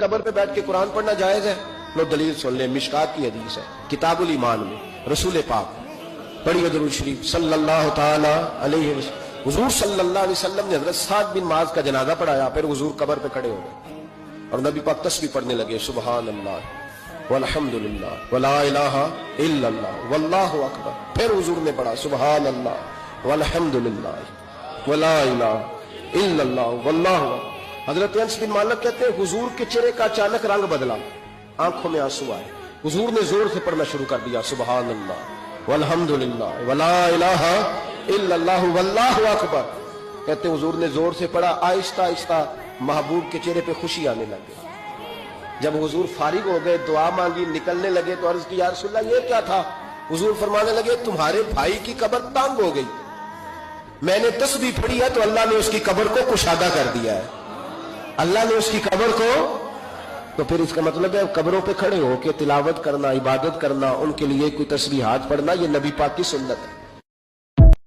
قبر پہ بیٹھ کے قرآن پڑھنا جائز ہے؟ لو دلیل سن لیں، مشکات کی حدیث ہے کتاب الایمان میں، رسول پاک پڑھیے درود شریف صلی اللہ تعالی علیہ وسلم۔ حضور صلی اللہ علیہ وسلم نے حضرت سعد بن معاذ کا جنازہ پڑھایا، پھر حضور قبر پہ کھڑے ہو گئے اور نبی پاک تسبیح پڑھنے لگے، سبحان اللہ والحمد للہ ولا الہ الا اللہ واللہ اکبر۔ پھر حضور نے پڑھا سبحان اللہ والحمد للہ ولا الہ الا اللہ واللہ اکبر۔ حضرت انس بن مالک کہتے ہیں حضور کے چہرے کا اچانک رنگ بدلا، آنکھوں میں آنسو آئے، حضور نے زور سے پڑھنا شروع کر دیا سبحان اللہ والحمد للہ ولا الہ الا اللہ واللہ اکبر۔ کہتے ہیں حضور نے زور سے پڑھا، آہستہ آہستہ محبوب کے چہرے پہ خوشی آنے لگی۔ جب حضور فارغ ہو گئے، دعا مانگی، نکلنے لگے تو عرض کی یا رسول اللہ یہ کیا تھا؟ حضور فرمانے لگے تمہارے بھائی کی قبر تنگ ہو گئی، میں نے تسبیح پڑھی ہے تو اللہ نے اس کی قبر کو کشادہ کر دیا ہے، اللہ نے اس کی قبر کو۔ تو پھر اس کا مطلب ہے قبروں پہ کھڑے ہو کے تلاوت کرنا، عبادت کرنا، ان کے لیے کوئی تسبیحات پڑھنا، یہ نبی پاک کی سنت ہے۔